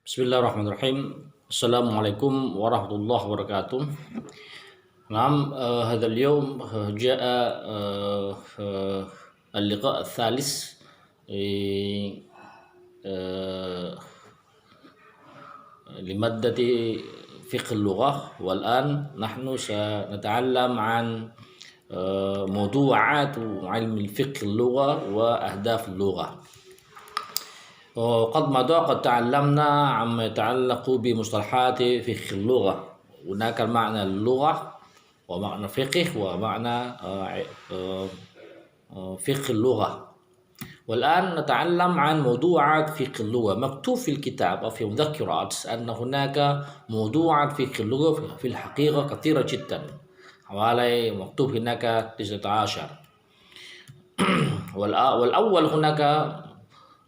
Bismillahirrahmanirrahim. Assalamualaikum warahmatullahi wabarakatuh. نعم هذا اليوم جاء اللقاء الثالث آه، لمادة فقه اللغة، والآن نحن سنتعلم عن موضوعات علم الفقه اللغة وأهداف اللغة. قد مضى قد تعلمنا عما يتعلق بمصطلحات فقه اللغة. هناك معنى اللغة ومعنى فقه ومعنى فقه اللغة. والآن نتعلم عن موضوعات فقه اللغة. مكتوب في الكتاب أو في مذكرات أن هناك موضوعات فقه اللغة في الحقيقة كثيرة جدا، حوالي مكتوب هناك 19. والأول هناك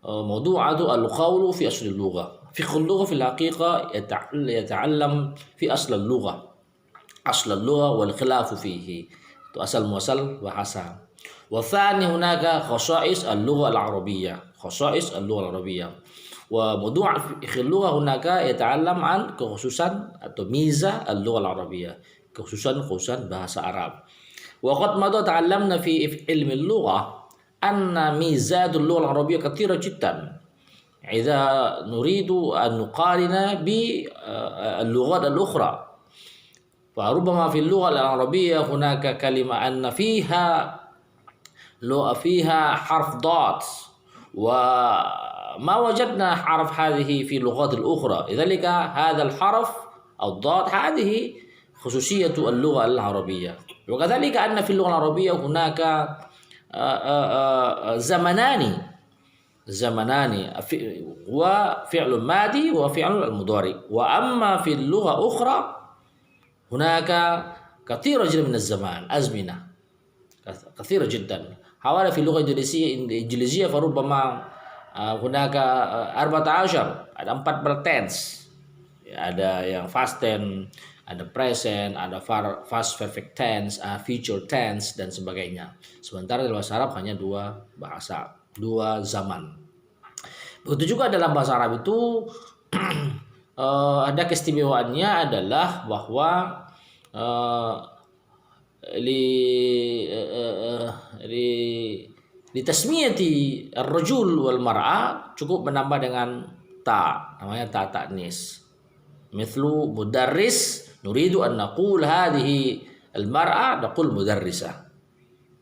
موضوع القول في أصل اللغة. فقه اللغة في الحقيقة يتعلم في أصل اللغة والخلاف فيه، أصل muasal bahasa. والثاني هناك خصائص اللغة العربية، وموضوع فقه اللغة هناك يتعلم عن kekhususan atau ميزة اللغة العربية، kekhususan bahasa Arab. وقد مضى تعلمنا في علم اللغة أن ميزات اللغة العربية كثيرة جدا إذا نريد أن نقارن باللغات الأخرى. فربما في اللغة العربية هناك كلمة أن فيها حرف ضاد، وما وجدنا حرف هذه في اللغات الأخرى. لذلك هذا الحرف الضاد هذه خصوصية اللغة العربية. وكذلك أن في اللغة العربية هناك زمنان وفعل ماضي وفعل المضارع. وأما في اللغة أخرى هناك كثير جدا من الزمان، أزمنة كثيرة جدا. حوالي في اللغة الإنجليزية فربما هناك 14، ada 14 tense. Ada yang past tense, ada present, ada past perfect tense, future tense dan sebagainya. Sementara dalam bahasa Arab hanya dua zaman. Begitu juga dalam bahasa Arab itu ada keistimewaannya adalah bahwa di tasmiyati ar-rajul wal mar'a cukup menambah dengan ta, namanya ta ta'nis. Mithlu mudarris, nuridu an naqul hadhihi al-mar'a, naqul mudarrisah.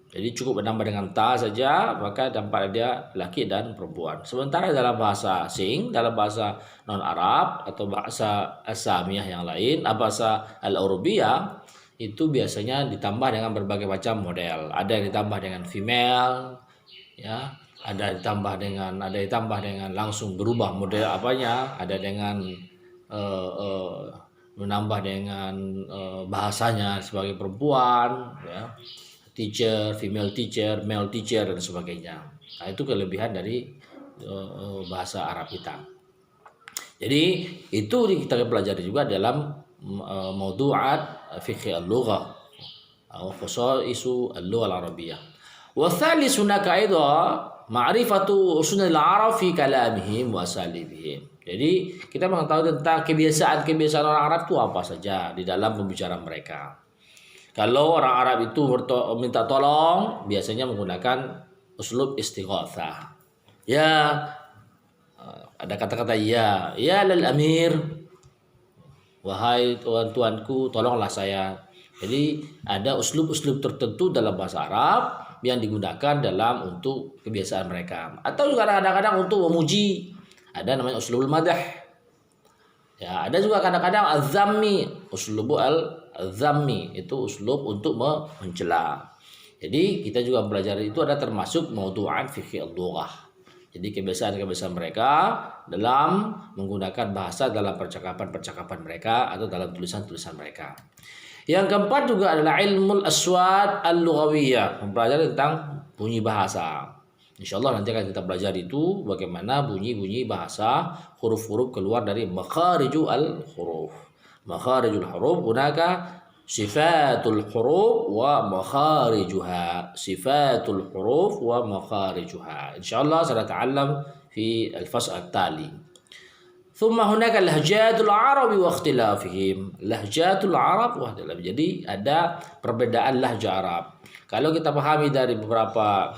Jadi cukup menambah dengan ta saja, maka tampak dia laki dan perempuan. Sementara dalam bahasa asing, dalam bahasa non-Arab atau bahasa Asamiyah yang lain, bahasa Al-Arabiyah, itu biasanya ditambah dengan berbagai macam model. Ada yang ditambah dengan female, ya, ada ditambah dengan langsung berubah model apanya, ada dengan menambah dengan bahasanya sebagai perempuan, ya, teacher, female teacher, male teacher dan sebagainya. Nah, itu kelebihan dari bahasa Arab kita. Jadi itu kita pelajari juga dalam mawdu'at fiqh al-lughah atau khasaisu al-lughah al-arabiyyah. Wa thalith hunaka aidan ma'rifatu usul al-arab fi kalamihim wa asalibihim. Jadi kita mengetahui tentang kebiasaan orang Arab itu apa saja di dalam pembicaraan mereka. Kalau orang Arab itu minta tolong, biasanya menggunakan uslub istighatsah. Ya, ada kata-kata ya lil amir, wahai tuanku, tolonglah saya. Jadi ada uslub-uslub tertentu dalam bahasa Arab yang digunakan dalam untuk kebiasaan mereka. Atau juga kadang-kadang untuk memuji, ada namanya uslubul madah. Ya, ada juga kadang-kadang az-zammi, uslubul al-zammi, itu uslub untuk mencela. Jadi kita juga mempelajari itu ada termasuk mawdu'an fikih al-lughah. Jadi kebiasaan-kebiasaan mereka dalam menggunakan bahasa dalam percakapan-percakapan mereka atau dalam tulisan-tulisan mereka. Yang keempat juga adalah ilmul aswat al-lughawiyah, mempelajari tentang bunyi bahasa. Insyaallah nanti akan kita belajar itu bagaimana bunyi-bunyi bahasa, huruf-huruf keluar dari makharijul huruf. Makharijul huruf hunaka sifatul huruf wa makharijuha. Sifatul huruf wa makharijuha. Insyaallah sanata'allam fi al-fasl at-tali. Thumma hunaka lahjatul Arabi wa ikhtilafihim. Lahjatul Arab wa ikhtilafihim. Jadi ada perbedaan lahjah Arab. Kalau kita pahami dari beberapa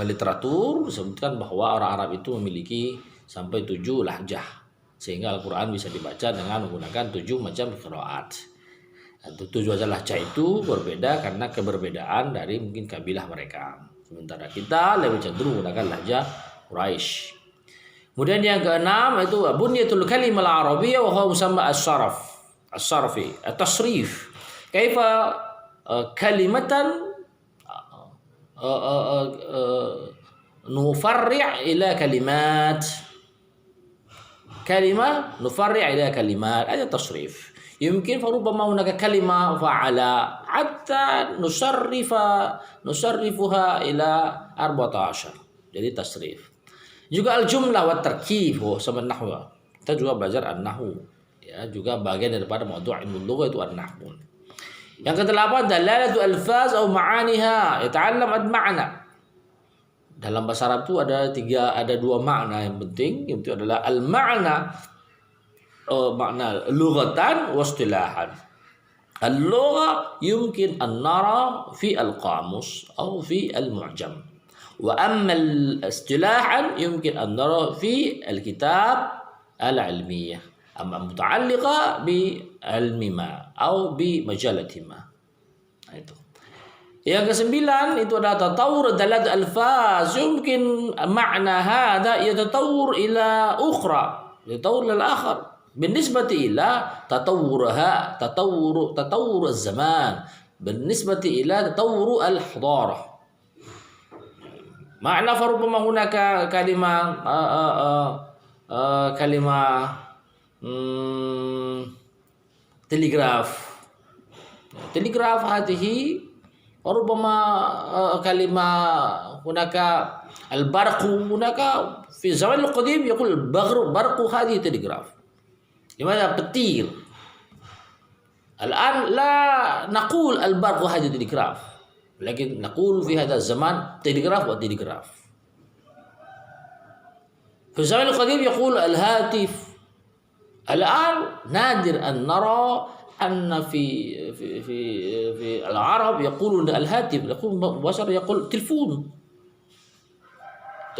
literatur disebutkan bahwa orang Arab itu memiliki sampai 7 lahjah. Sehingga Al-Quran bisa dibaca dengan menggunakan 7 macam qiraat. 7 macam lahjah itu berbeda karena keberbedaan dari mungkin kabilah mereka. Sementara kita lebih cenderung menggunakan lahjah Quraisy. Kemudian yang keenam itu bunyatul kalimah al-arabiyyah wa huwa musamma as-sarfi, at-tasrif. Kaifa kalimatan nufarri' ila kalimat. Kalimah nufarri' ila kalimat, ada tasrif. يمكن فربما هناك كلمة فعل حتى نصرفها إلى 14. Jadi tasrif. Juga al-jumlah wa tarkib sama nahwu. Kita juga belajar an-nahwu. Ya, juga bagian daripada mawdu' ilmu lugha itu an-nahwu. Yang ke-8 dalalatu alfaz atau ma'aniha, yata'allam ad-ma'na. Dalam bahasa Arab itu ada 2 makna yang penting, yaitu adalah al-ma'na, makna lughatan wa istilahan. Al-lugha yumkin an nara fi al-qamus atau fi al-mu'jam. Wa amma al-istilahan yumkin an nara fi al-kitab al-ilmiyah. Amma muta'alliqa bi ilmima atau bi majalatima. Nah, itu. Yang ke-9 itu adalah tatawur dalat alfaz. Yumkin makna hada yatatawur ila ukhra, yatatawur lil akhar. بالنسبة إلى تطور الزمان، بالنسبة إلى تطور الحضارة. معنى فربما هناك كلمة تلغراف هذه ربما كلمة هناك البرق، هناك في الزمن القديم يقول البرق هذه تلغراف. لماذا petir? الآن لا نقول البرق هذا تلغراف، لكن نقول في هذا الزمان تلغراف وتلغراف. في الزمن القديم يقول الهاتف. الآن نادر أن نرى أن في العرب يقولون الهاتف، يقول بشر يقول تلفون.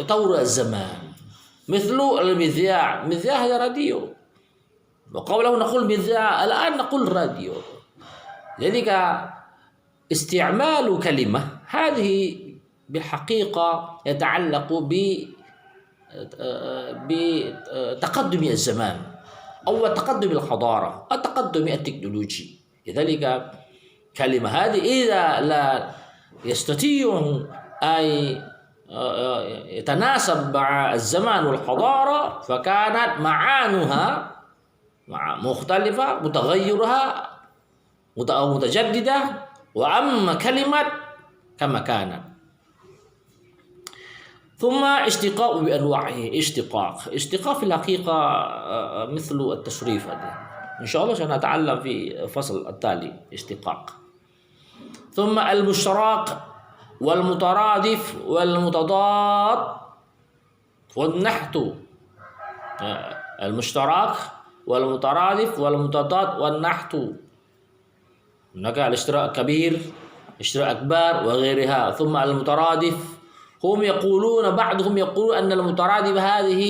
تطور الزمان مثل المذياع، مذياع هذا راديو. وقبله نقول مذياع، الآن نقول راديو. jadi استعمال كلمة هذه بالحقيقة يتعلق بتقدم الزمان أو تقدم الحضارة أو تقدم التكنولوجي. لذلك كلمة هذه إذا لا يستطيع أن يتناسب مع الزمان والحضارة فكانت معانها مختلفة متغيرها متجددة، وأما كلمة كما كانت. ثم اشتقاق بأنواعه. اشتقاق في الحقيقة مثل التصريف هذا إن شاء الله سنتعلم في الفصل التالي اشتقاق. ثم المشترك والمترادف والمتضاد والنحت. المشترك والمترادف والمتضاد والنحت. هناك الاشتراك كبير، اشتراك أكبر وغيرها. ثم المترادف هم يقولون، بعضهم يقولون أن المترادف هذه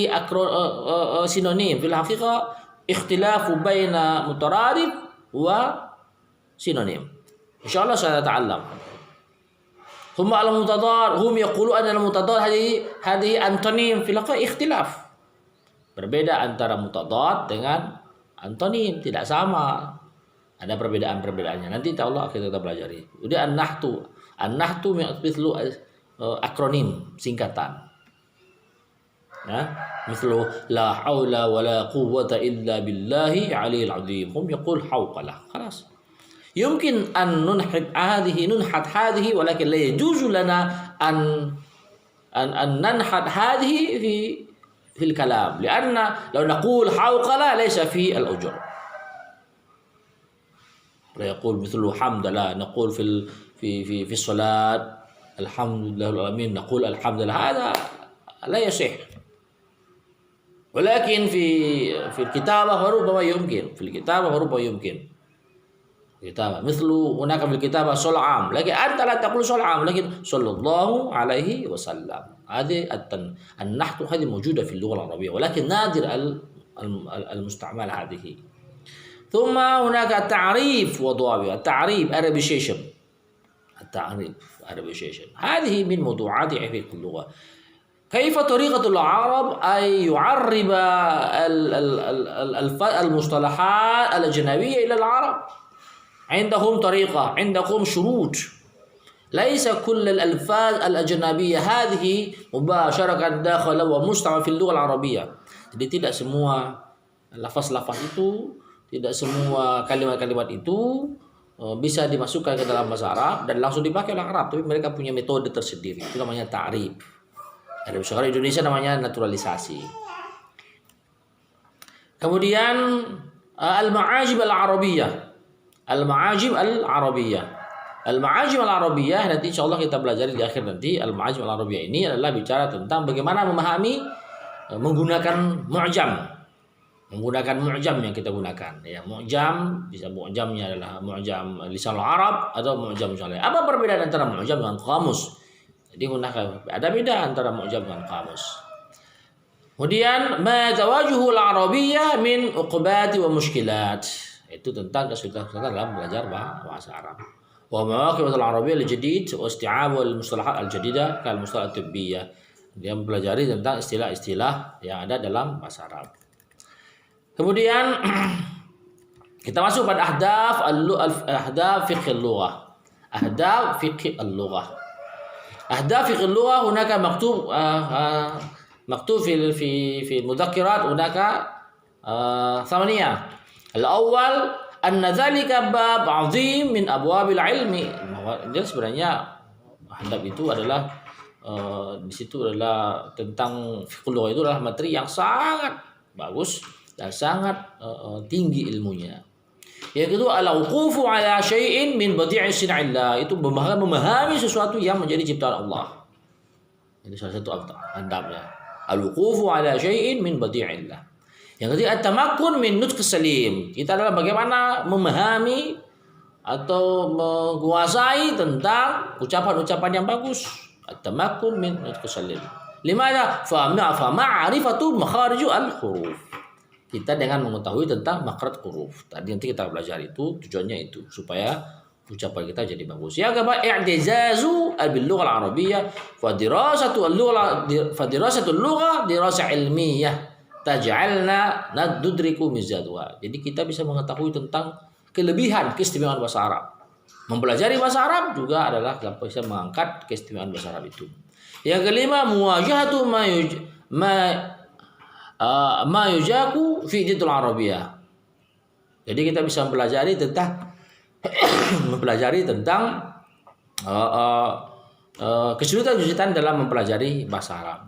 سينونيم. في الحقيقة اختلاف بين مترادف وسينونيم إن شاء الله سنتعلم. ثم المتضاد هم يقولون أن المتضاد هذه أنتونيم. في الحقيقة اختلاف، berbeda antara mutadad dengan antonim, tidak sama. Ada perbedaan-perbedaannya. Nanti insyaallah kita pelajari. Udah an-nahtu. An-nahtu mithlu akronim, singkatan. Ya, mithlu la haula wala quwwata illa billahi aliyil azim. Hum yaqul hawqala. Khalas. يمكن أن ننحت هذه ولكن لا يجوز لنا أن ننحت هذه في الكلام، لأن لو نقول حوقلة ليس في الأجر. لا يقول مثل حمد، لا نقول في الصلاة الحمد لله العالمين، نقول الحمد لله، هذا لا يصح. ولكن في الكتابة فربما يمكن، في الكتابة فربما يمكن كتابة مثل هناك في الكتابة صلى عام، لكن أنت لا تقول صلى عام لكن صلى الله عليه وسلم. هذه النحت هذه موجودة في اللغة العربية ولكن نادر المستعمل هذه. ثم هناك التعريف وضوابط. التعريف Arabization، التعريف Arabization هذه من موضوعات في اللغة. كيف طريقة العرب أن يعرب المصطلحات الأجنبية إلى العرب؟ عندهم طريقة، عندهم شروط. ليس كل الألفاظ الأجنبية هذه مباشرة داخل ومستعمل في اللغة العربية. Jadi tidak semua lafaz-lafaz itu, tidak semua kalimat-kalimat itu bisa dimasukkan ke dalam bahasa Arab dan langsung dipakai oleh Arab, tapi mereka punya metode tersendiri. Itu namanya ta'rif. Ada bahasa Indonesia namanya naturalisasi. Kemudian al-ma'ajib al-arabiyah. Al-ma'ajib al-arabiyah. Al-ma'ajib al-arabiyah nanti insyaallah kita pelajari di akhir nanti. Al-ma'ajib al-arabiyah ini adalah bicara tentang bagaimana memahami menggunakan mu'jam. Menggunakan mu'jam yang kita gunakan. Ya, mu'jam bisa mu'jamnya adalah mu'jam lisanul Arab atau mu'jam lain. Apa perbedaan antara mu'jam dengan kamus? Jadi ada beda antara mu'jam dengan kamus. Kemudian ma tawajuhul arabiyyah min uqubati wa mushkilat. Itu tentang kesulitan dalam belajar bahasa Arab. Wa mawaqifatul arabiyyah al-jadid wa isti'abul mustalahat al-jadidah kal mustalah tibbiyah. Dia mempelajari tentang istilah-istilah yang ada dalam bahasa Arab. Kemudian kita masuk pada ahdaf fiqh al-lughah. Ahdaf fiqh al-lughah. Ahdaf fiqh al-lughah hunaka maktub fi mudzakirat hunaka thamaniyah. Al-awwal anna dzalika bab 'azim min abwabil ilmi. Jadi sebenarnya ahdaf itu adalah di situ adalah tentang fiqh al-lughah, itu adalah materi yang sangat bagus dan sangat tinggi ilmunya. Yang kedua al-wuqufu ala syai'in min badi'i sin'illah, itu memahami sesuatu yang menjadi ciptaan Allah. Ini salah satu adabnya. Al-wuqufu ala syai'in min badi'illah. Yang ketiga at-tamakkun min nutq salim. Kita adalah bagaimana memahami atau menguasai tentang ucapan-ucapan yang bagus. At-tamakkun min nutq salim. Limana fa ma'rifatu makharij al-huruf. Kita dengan mengetahui tentang makhraj huruf. Tadi nanti kita belajar itu, tujuannya itu supaya ucapan kita jadi bagus. Yang kedua, i'tizazu bil-lughah al-arabiyyah fa dirasatu al-lughah dirasah ilmiyah taj'alna nadudriku mizatuha. Jadi kita bisa mengetahui tentang kelebihan keistimewaan bahasa Arab. Mempelajari bahasa Arab juga adalah bisa mengangkat keistimewaan bahasa Arab itu. Yang kelima, muwajahatu ma yujaku fi jidul arabiyah. Jadi kita bisa mempelajari tentang kesulitan-kesulitan dalam mempelajari bahasa Arab.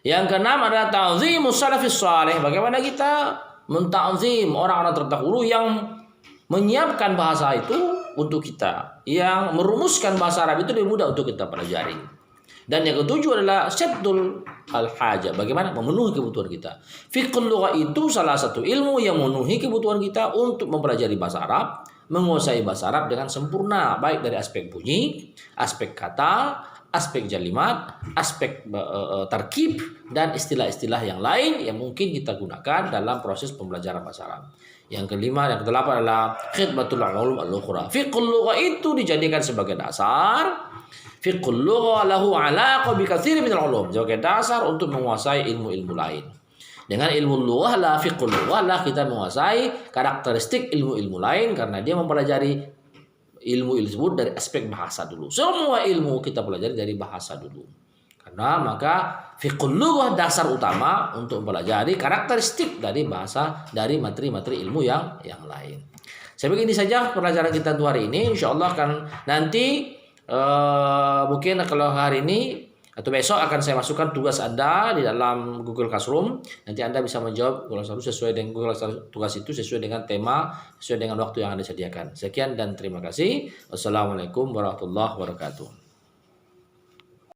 Yang keenam adalah ta'zimus salafis salih. Bagaimana kita menta'zim orang-orang terdahulu yang menyiapkan bahasa itu untuk kita, yang merumuskan bahasa Arab itu lebih mudah untuk kita pelajari. Dan yang ketujuh adalah saddul al-hajah, bagaimana memenuhi kebutuhan kita. Fiqhul lughah itu salah satu ilmu yang memenuhi kebutuhan kita untuk mempelajari bahasa Arab, menguasai bahasa Arab dengan sempurna, baik dari aspek bunyi, aspek kata, aspek kalimat, aspek tarkib dan istilah-istilah yang lain yang mungkin kita gunakan dalam proses pembelajaran bahasa Arab. Yang kelima, yang kedelapan adalah khidmatul ulum al-ukhra. Fiqhul lughah itu dijadikan sebagai dasar. Fiqhul lughah lahu alaqah bi katsirin minal ulum, sebagai dasar untuk menguasai ilmu-ilmu lain. Dengan ilmu lughah lah, fiqhul lughah lah kita menguasai karakteristik ilmu-ilmu lain karena dia mempelajari ilmu tersebut dari aspek bahasa dulu. Semua ilmu kita pelajari dari bahasa dulu. Karena maka fiqhul lughah dasar utama untuk mempelajari karakteristik dari bahasa, dari materi-materi ilmu yang lain. Saya begini saja pelajaran kita untuk hari ini. Insyaallah akan nanti mungkin kalau hari ini atau besok akan saya masukkan tugas Anda di dalam Google Classroom. Nanti Anda bisa menjawab Google Classroom sesuai dengan tugas itu sesuai dengan tema, sesuai dengan waktu yang Anda sediakan. Sekian dan terima kasih. Wassalamualaikum warahmatullahi wabarakatuh.